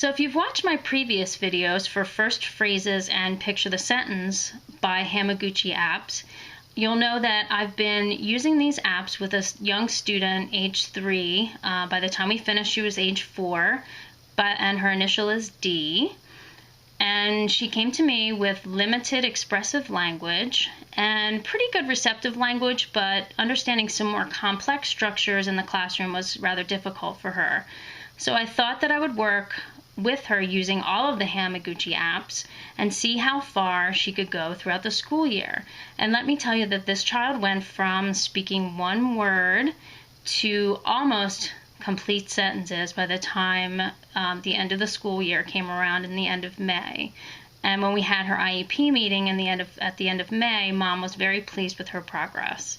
So if you've watched my previous videos for First Phrases and Picture the Sentence by Hamaguchi apps, you'll know that I've been using these apps with a young student, age 3. By the time we finished, she was age 4, and her initial is D. And she came to me with limited expressive language and pretty good receptive language, but understanding some more complex structures in the classroom was rather difficult for her. So I thought that I would work with her using all of the Hamaguchi apps and see how far she could go throughout the school year. And let me tell you that this child went from speaking one word to almost complete sentences by the time the end of the school year came around in the end of May. And when we had her IEP meeting at the end of May, Mom was very pleased with her progress.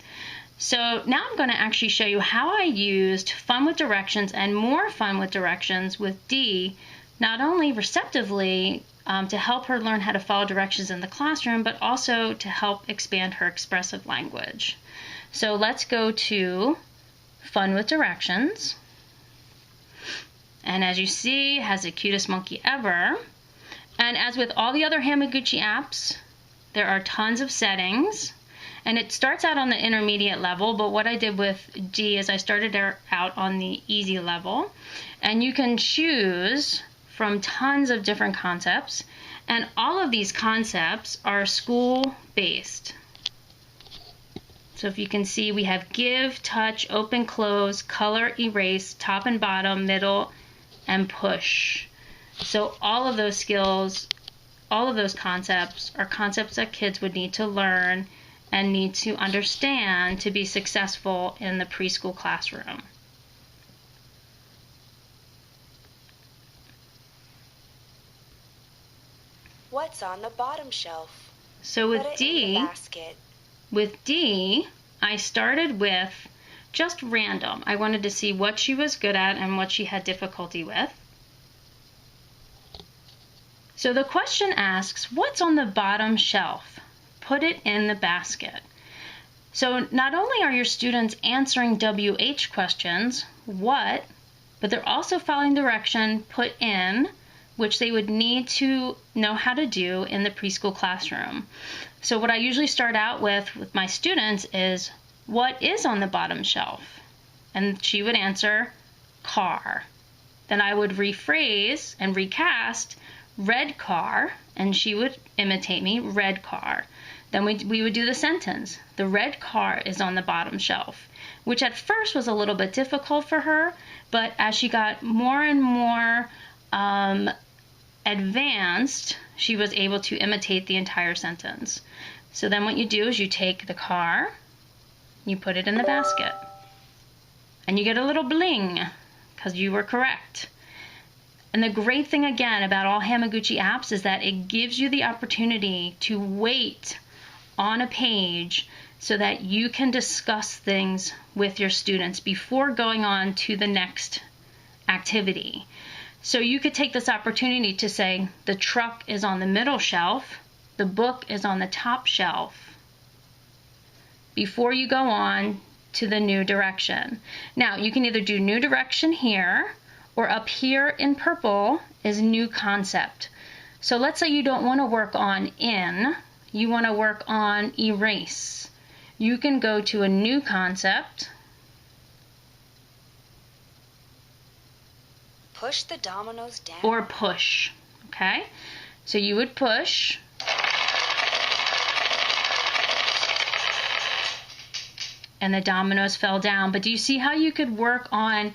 So now I'm going to actually show you how I used Fun with Directions and more Fun with Directions with D, not only receptively to help her learn how to follow directions in the classroom, but also to help expand her expressive language. So let's go to Fun with Directions. And as you see, it has the cutest monkey ever. And as with all the other Hamaguchi apps, there are tons of settings. And it starts out on the intermediate level, but what I did with D is I started her out on the easy level. And you can choose from tons of different concepts. And all of these concepts are school-based. So if you can see, we have give, touch, open, close, color, erase, top and bottom, middle, and push. So all of those skills, all of those concepts are concepts that kids would need to learn and need to understand to be successful in the preschool classroom. What's on the bottom shelf? So with D, I started with just random. I wanted to see what she was good at and what she had difficulty with. So the question asks, what's on the bottom shelf? Put it in the basket. So not only are your students answering WH questions, what, but they're also following direction, put in, which they would need to know how to do in the preschool classroom. So what I usually start out with my students is, what is on the bottom shelf? And she would answer, car. Then I would rephrase and recast, red car, and she would imitate me, red car. Then we would do the sentence, the red car is on the bottom shelf, which at first was a little bit difficult for her, but as she got more and more advanced, she was able to imitate the entire sentence. So then what you do is you take the car, you put it in the basket, and you get a little bling because you were correct. And the great thing again about all Hamaguchi apps is that it gives you the opportunity to wait on a page so that you can discuss things with your students before going on to the next activity. So you could take this opportunity to say, the truck is on the middle shelf, the book is on the top shelf, before you go on to the new direction. Now, you can either do new direction here, or up here in purple is new concept. So let's say you don't want to work on in, you want to work on erase. You can go to a new concept. Push the dominoes down. Or push, okay? So you would push. And the dominoes fell down. But do you see how you could work on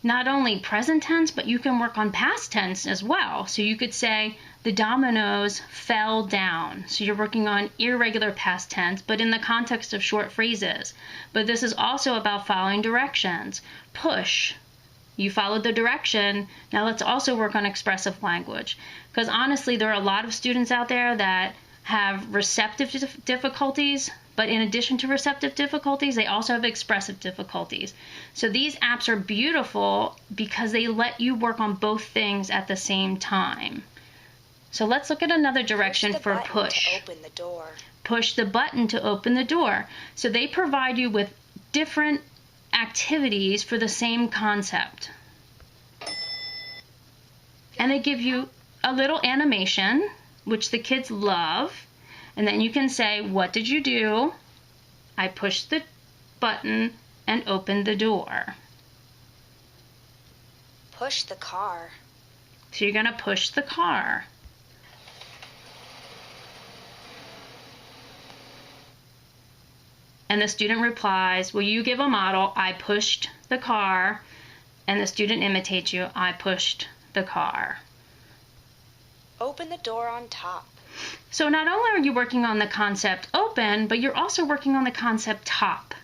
not only present tense, but you can work on past tense as well. So you could say the dominoes fell down. So you're working on irregular past tense, but in the context of short phrases. But this is also about following directions. Push. You followed the direction. Now let's also work on expressive language. Because honestly, there are a lot of students out there that have receptive difficulties, but in addition to receptive difficulties, they also have expressive difficulties. So these apps are beautiful because they let you work on both things at the same time. So let's look at another direction for push. To open the door. Push the button to open the door. So they provide you with different activities for the same concept. And they give you a little animation, which the kids love. And then you can say, what did you do? I pushed the button and opened the door. Push the car. So you're going to push the car. And the student replies, well, you give a model, I pushed the car. And the student imitates you, I pushed the car. Open the door on top. So not only are you working on the concept open, but you're also working on the concept top.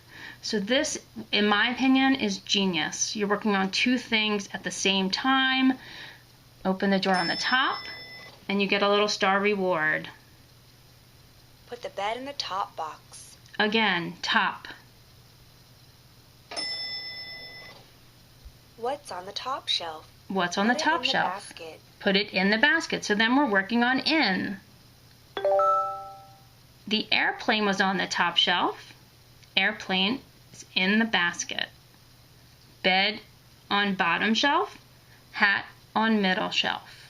So this, in my opinion, is genius. You're working on two things at the same time. Open the door on the top, and you get a little star reward. Put the bed in the top box. Again, top. What's on the top shelf? What's on the top shelf? Put it in the basket. So then we're working on in. The airplane was on the top shelf. Airplane is in the basket. Bed on bottom shelf. Hat on middle shelf.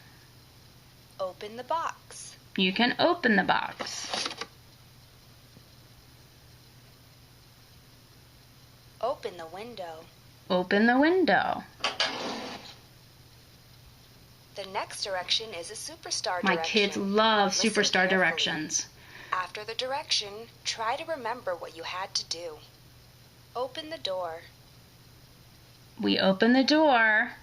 Open the box. You can open the box. Open the window. Open the window. The next direction is a superstar My direction. kids love Listen superstar carefully. directions. After the direction, try to remember what you had to do. Open the door. We open the door.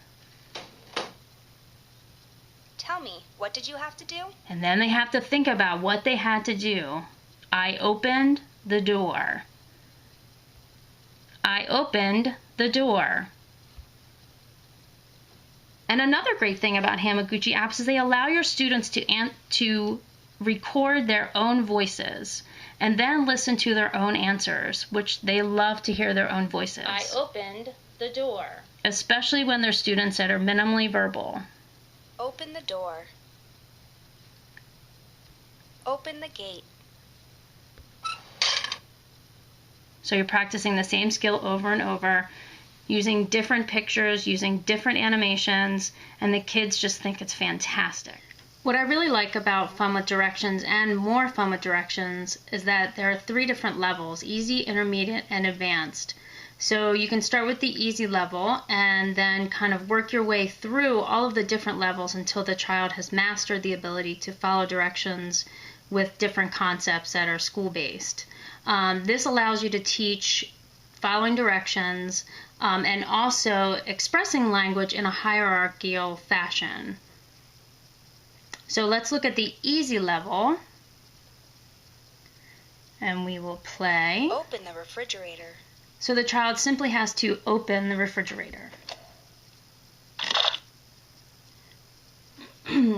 Tell me, what did you have to do? And then they have to think about what they had to do. I opened the door. I opened the door. And another great thing about Hamaguchi apps is they allow your students to record their own voices and then listen to their own answers, which they love to hear their own voices. I opened the door. Especially when they're students that are minimally verbal. Open the door. Open the gate. So you're practicing the same skill over and over, using different pictures, using different animations, and the kids just think it's fantastic. What I really like about Fun with Directions and more Fun with Directions is that there are 3 different levels: easy, intermediate, and advanced. So you can start with the easy level and then kind of work your way through all of the different levels until the child has mastered the ability to follow directions with different concepts that are school-based. This allows you to teach following directions and also expressing language in a hierarchical fashion. So let's look at the easy level, and we will play. Open the refrigerator. So the child simply has to open the refrigerator.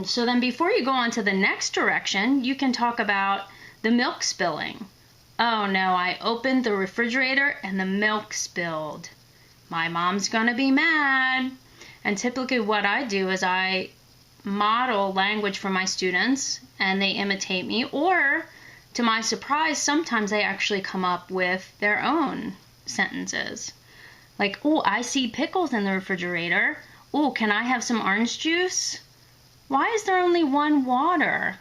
So then before you go on to the next direction, you can talk about the milk spilling. Oh no, I opened the refrigerator and the milk spilled. My mom's gonna be mad. And typically what I do is I model language for my students and they imitate me, or to my surprise, sometimes they actually come up with their own sentences. Like, oh, I see pickles in the refrigerator. Oh, can I have some orange juice? Why is there only one water?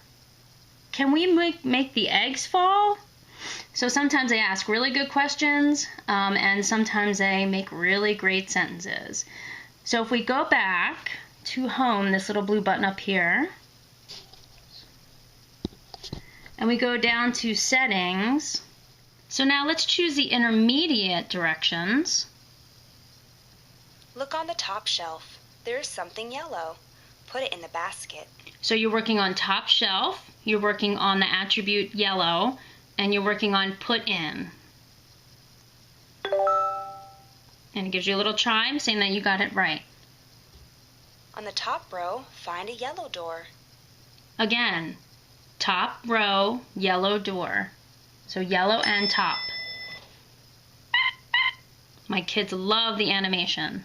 Can we make the eggs fall? So sometimes they ask really good questions, and sometimes they make really great sentences. So if we go back to home, this little blue button up here, and we go down to settings. So now let's choose the intermediate directions. Look on the top shelf. There's something yellow. Put it in the basket. So you're working on top shelf, you're working on the attribute yellow, and you're working on put in. And it gives you a little chime saying that you got it right. On the top row, find a yellow door. Again, top row, yellow door. So yellow and top. My kids love the animation.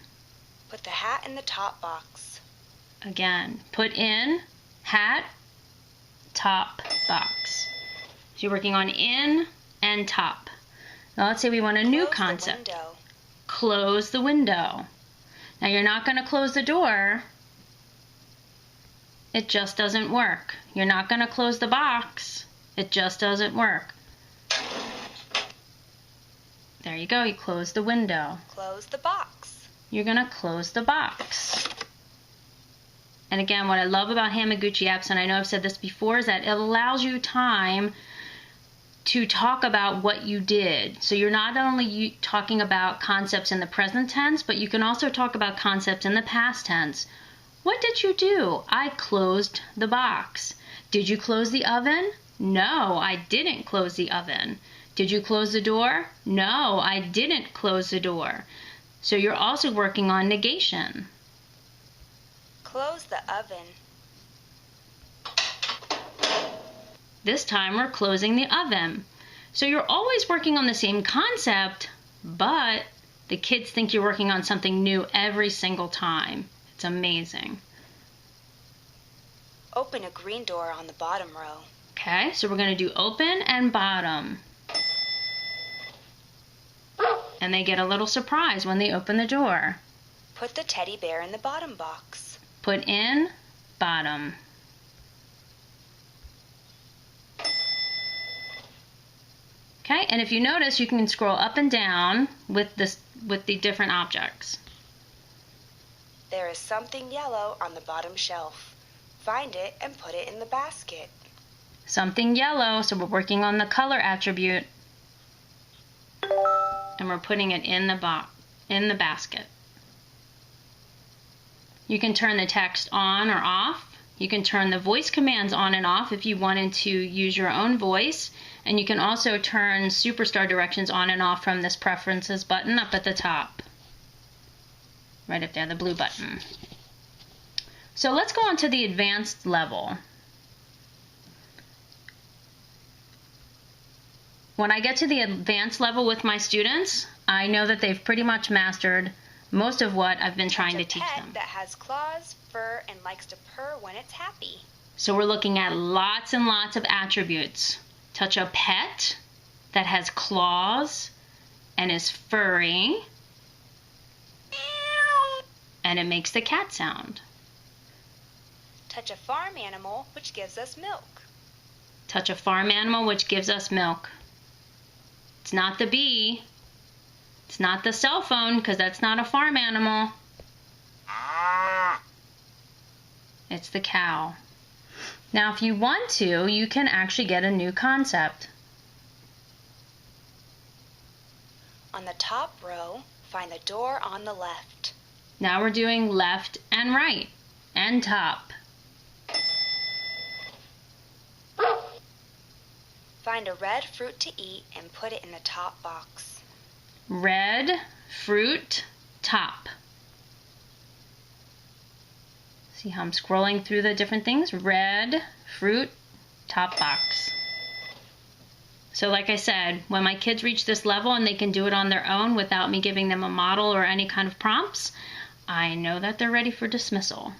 Put the hat in the top box. Again, put in, hat, top, box. So you're working on in and top. Now let's say we want a new concept. The window. Close the window. Now you're not going to close the door. It just doesn't work. You're not going to close the box. It just doesn't work. There you go. You close the window. Close the box. You're going to close the box. And again, what I love about Hamaguchi apps, and I know I've said this before, is that it allows you time to talk about what you did. So you're not only talking about concepts in the present tense, but you can also talk about concepts in the past tense. What did you do? I closed the box. Did you close the oven? No, I didn't close the oven. Did you close the door? No, I didn't close the door. So you're also working on negation. Close the oven. This time we're closing the oven. So you're always working on the same concept, but the kids think you're working on something new every single time. It's amazing. Open a green door on the bottom row. Okay, so we're going to do open and bottom. And they get a little surprise when they open the door. Put the teddy bear in the bottom box. Put in, bottom. Okay, and if you notice, you can scroll up and down with the different objects. There is something yellow on the bottom shelf. Find it and put it in the basket. Something yellow, so we're working on the color attribute. And we're putting it in the basket. You can turn the text on or off. You can turn the voice commands on and off if you wanted to use your own voice. And you can also turn superstar directions on and off from this preferences button up at the top. Right up there, the blue button. So let's go on to the advanced level. When I get to the advanced level with my students, I know that they've pretty much mastered most of what I've been trying to teach them. That has claws, fur, and likes to purr when it's happy. So we're looking at lots and lots of attributes. Touch a pet that has claws and is furry, and it makes the cat sound. Touch a farm animal, which gives us milk. Touch a farm animal, which gives us milk. It's not the bee. It's not the cell phone, because that's not a farm animal. It's the cow. Now, if you want to, you can actually get a new concept. On the top row, find the door on the left. Now we're doing left and right and top. Find a red fruit to eat and put it in the top box. Red, fruit, top. See how I'm scrolling through the different things? Red, fruit, top box. So like I said, when my kids reach this level and they can do it on their own without me giving them a model or any kind of prompts, I know that they're ready for dismissal.